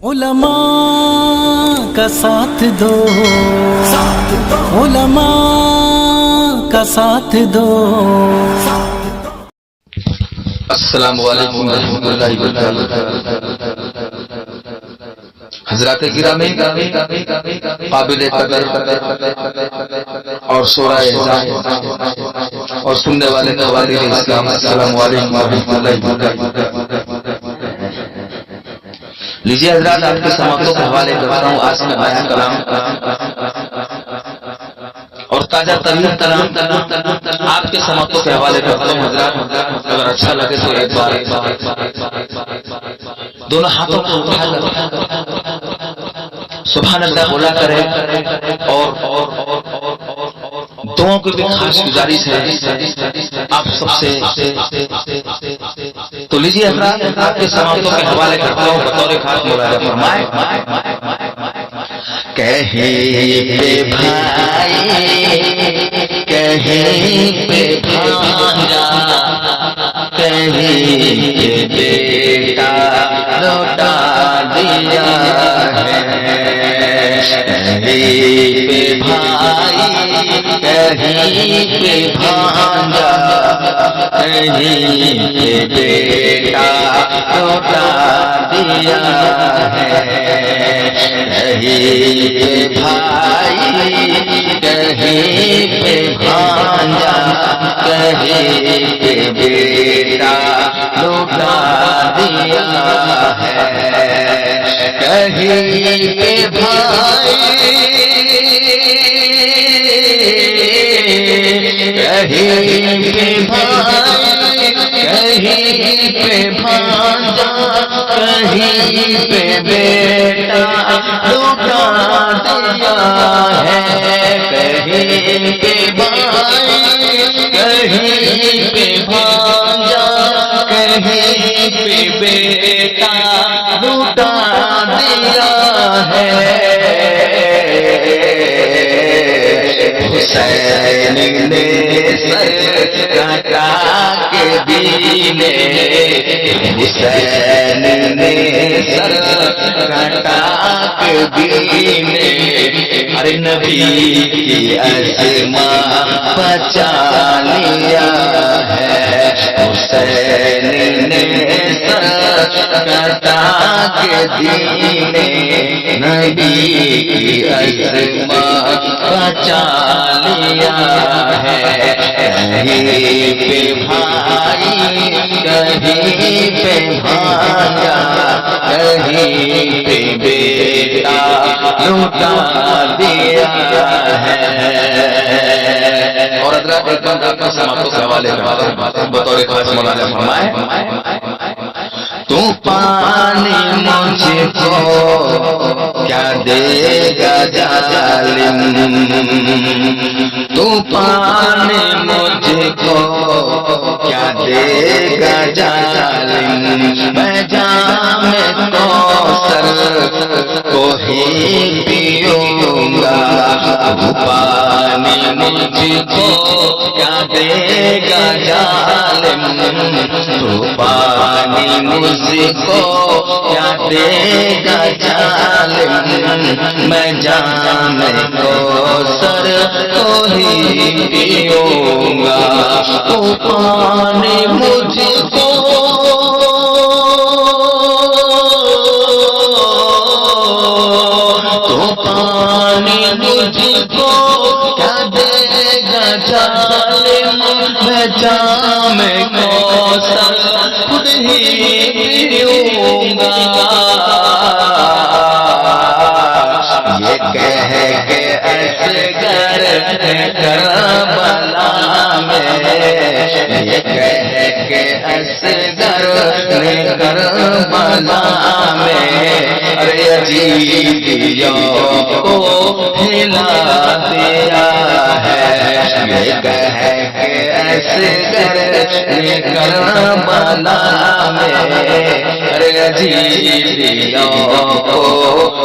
علماء کا ساتھ دو، علماء کا ساتھ دو۔ السلام علیکم ورحمۃ اللہ وبرکاتہ۔ حضرات گرامی، قابل قدر اور شورا اعزاز اور سننے والے خواتین اسلام، السلام علیکم ورحمۃ اللہ وبرکاتہ۔ لیجیے حضرات، آپ کے سماعتوں کے حوالے کرتا ہوں آج میں بیان کلام اور تازہ ترین کلام آپ کے سماعتوں کے حوالے کرتا ہوں۔ حضرات اگر اچھا لگے تو ایک بار دونوں ہاتھوں کو اٹھا کر سبحان اللہ بولا کرے، اور دعاؤں کی بھی خاص گزارش ہے آپ سب سے۔ تو لیجیے حضرات، آپ کے سماعتوں کے حوالے کرتا ہوں بطور خاص مراجعہ فرمائے۔ کہیں پہ بھائی، کہیں پہ بھانجا، کہیں پہ بیٹا لوٹا دیا ہے، کہیں پہ بھائی، کہیں پہ بھانجا، کہیں پہ بیٹا لوٹا دیا ہے، کہیں پہ بھائی، کہیں پہ بھانجا، کہیں پہ بیٹا لوٹا دیا ہے، کہیں پہ بھائی، کہیں پہ بھائی، کہیں پہ بھانجا، کہیں پہ بیٹا لوٹا دیا ہے، کہیں پہ بھائی، کہیں پہ بھانجا، کہیں پہ بیٹا لوٹا دیا ہے۔ حسین نے سر کٹا کے دینے، حسین نے سر کٹا کے دینے، ارے نبی کی عظمت بچا لیا ہے، حسین نے سر کٹا کے دینے، نبی کی عظمت بچا لیا ہے، کہیں پہ بھائی، کہیں پہ بھانجا، کہیں پہ بیٹا لوٹا دیا ہے۔ اور حضرات ایک دم آپ سماعتوں کے حوالے بطور خاص مولانا فرمائے۔ تو پانی مجھ کو کیا دے گا ظالم، تو پانی مجھ کو کیا دے گا ظالم، میں جام کوثر کو ہی پیوں گا، تو پانی مجھ کو کیا دے گا ظالم، تو پانی مجھ کو کیا دے گا ظالم، میں جام کوثر کو ہی پیوں گا، تو پانی مجھ کو تو پانی مجھ کو کیا دے گا ظالم، میں جام کوثر خود ہی پیوں گا، یہ کہہ کے اصغر کربلا میں، یہ کہہ کے اصغر کربلا میں، ارے عجیبیوں کو ہلا دیا ہے، یہ کہہ کے اصغر کربلا میں، ارے عجیبیوں کو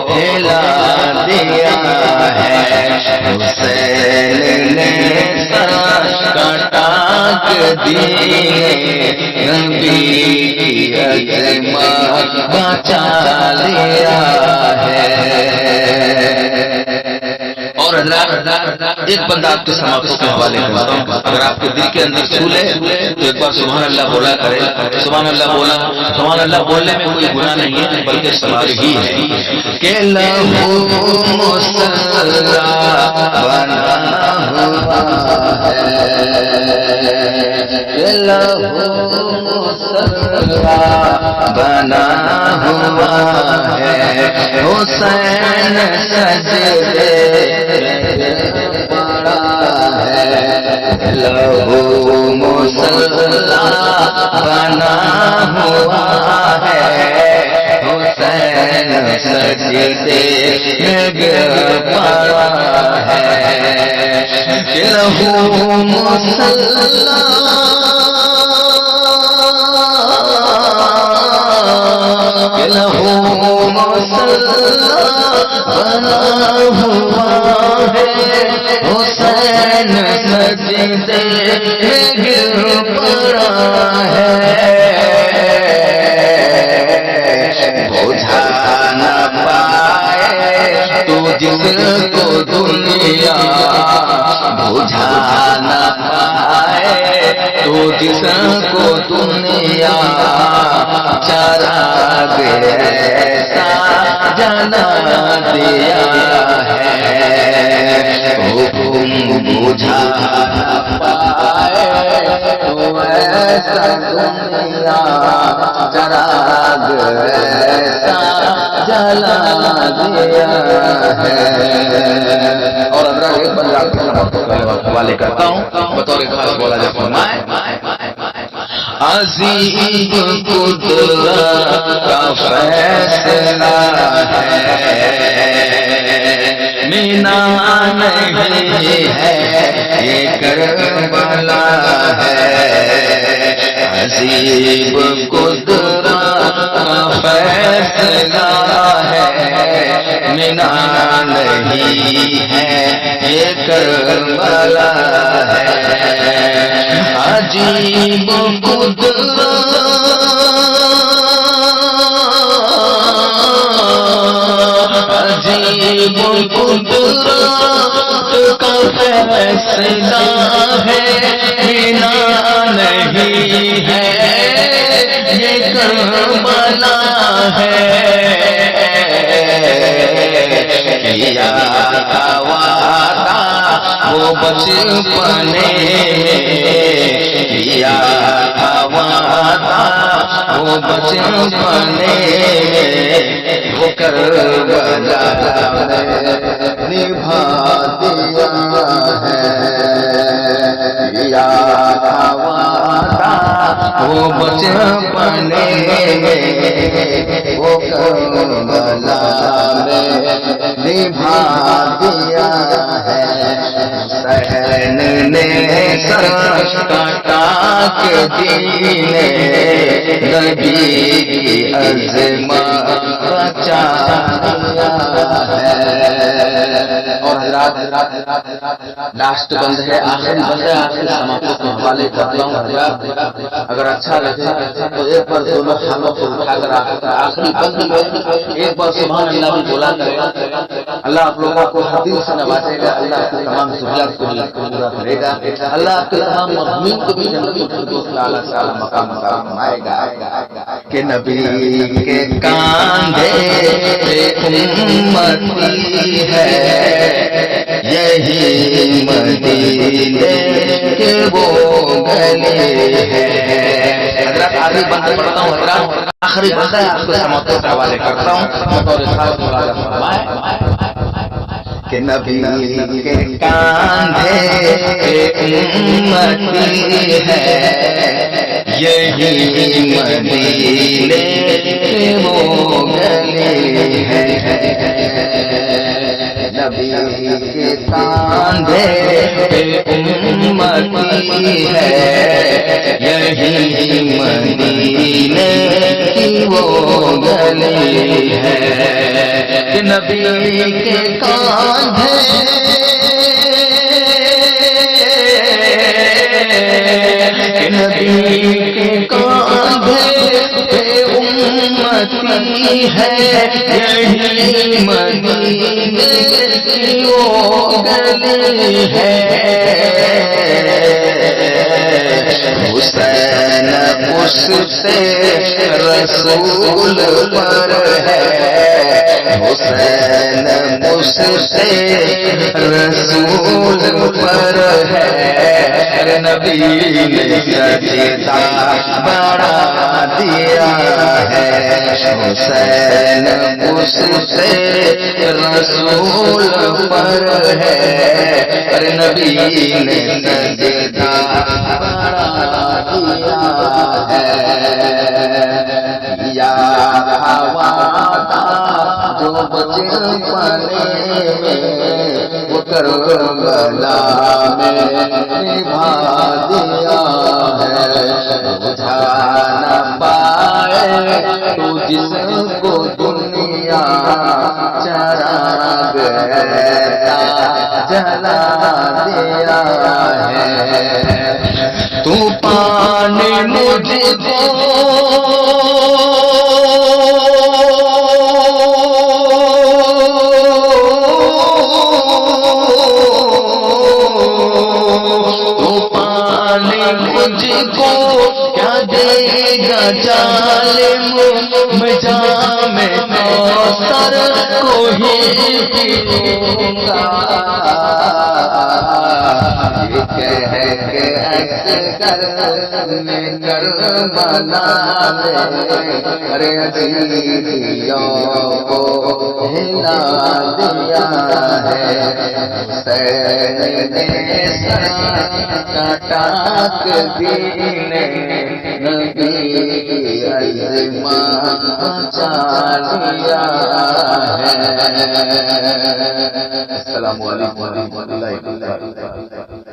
ہلا دیا ہے، حسین نے سر کٹا کے دیے، نبی کی عظمت بچا لیا اور حضرات ایک بندہ آپ کے سماعتوں کے حوالے کرتا ہوں، اگر آپ کے دل کے اندر چھو لے تو ایک بار سبحان اللہ بولا کرے. سبحان اللہ بولا، سبحان اللہ بولنے میں کوئی گناہ نہیں ہے بلکہ ثواب ہی ہے. کہ لہو مصلی بنا ہوا ہے، لہو مصلی بنا ہوا ہے، حسین سجدے پڑا ہے، لہو مصلی بنا ہوا ہے، حسین سجدے پڑا ہے، لہو مصلی لہو مصلی بنا ہوا ہے، حسین سجدے گر پڑا ہے، بجھا نہ پائے تو جس کو دنیا، بجھا نہ پائے تو جس کو دنیا، چراغ ایسا جلا دیا ہے، حکم بجھا پائے تو ایسا دنیا، چراغ ایسا جلا دیا ہے. اور اگر ایک بندہ حوالے کرتا ہوں بطور خاص بولا جا فرمائے، عظیم قدرت کا فیصلہ ہے، مینا نہیں ہے یہ کربلا ہے، عظیم قدرت کا فیصلہ ہے، مینا نہیں ہے یہ کربلا ہے، عجیب قدرت عجیب قدرت کا فیصلہ ہے، مینا نہیں ہے یہ کربلا ہے، کیا تھا وعدہ وہ بچپنے میں، کیا تھا وعدہ وہ بچپنے میں، وہ کربلا نبھا دیا ہے، کیا تھا وعدہ وہ بچپنے میں، وہ کربلا نبھا دیا ہے، حسین نے سر کاٹا کے جینے نبی کی عظمت بچا دیا ہے. اور حضرات لاسٹ بند ہے، آخری بند ہے، آخری سماعتوں کے حوالے کرتا ہوں. حضرات اگر اچھا لگے تو ایک بار دونوں ہاتھوں کو اٹھا کر آخری بند میں ایک بار سبحان اللہ بھی بولا کرے. اللہ آپ لوگوں کو حدیث سے نوازے گا، اللہ آپ کے تمام ضروریات کو پورا کرے گا، اللہ آپ کے تمام مضمین کو بھی جنت الفردوس میں اعلیٰ سے اعلیٰ مقام عطا فرمائے گا. کہ نبی کے کاندھے پہ امتی ہے، یہی مدینے کے وہ گلے ہیں. حضرات آخری بند پڑھتا ہوں، حضرات آخری بند ہے، آپ کو سماعتوں کے حوالے کرتا ہوں بطور خاص ملاحظہ فرمائے کہ نبی کے کاندھے پہ امتی ہے، یہی مدینے کے وہ گلے ہیں، نبی کے کاندھے پہ امتی ہے، یہی مدینے کی وہ گلے ہے، نبی کے کاندھے نبی کے کاندھے پہ امتی ہے یہی مدینے کی وہ گلی ہے حسین اس سے رسول پر ہے حسین اس سے رسول پر ہے نبی نے سجدہ بڑھا دیا ہے حسین اس سے رسول پر ہے نبی نے سجدہ بڑھا دیا ہے یا ہوا جو بچپنے میں وہ کربلا میں نبھا دیا ہے بجھا نہ پائے تو جس کو دنیا چراغ ایسا جلا دیا ہے تو پانی مجھ کو مجھ کو کیا دے گا ظالم میں جام کوثر کو ہی پیوں گا یہ کہہ کے اصغر میں کربلا میں ارے عزیزیوں کو ہلا دیا ہے حسین نے سر کاٹ دینے نبی عظمت بچا لیا ہے السلام علیکم ورحمۃ اللہ وبرکاتہ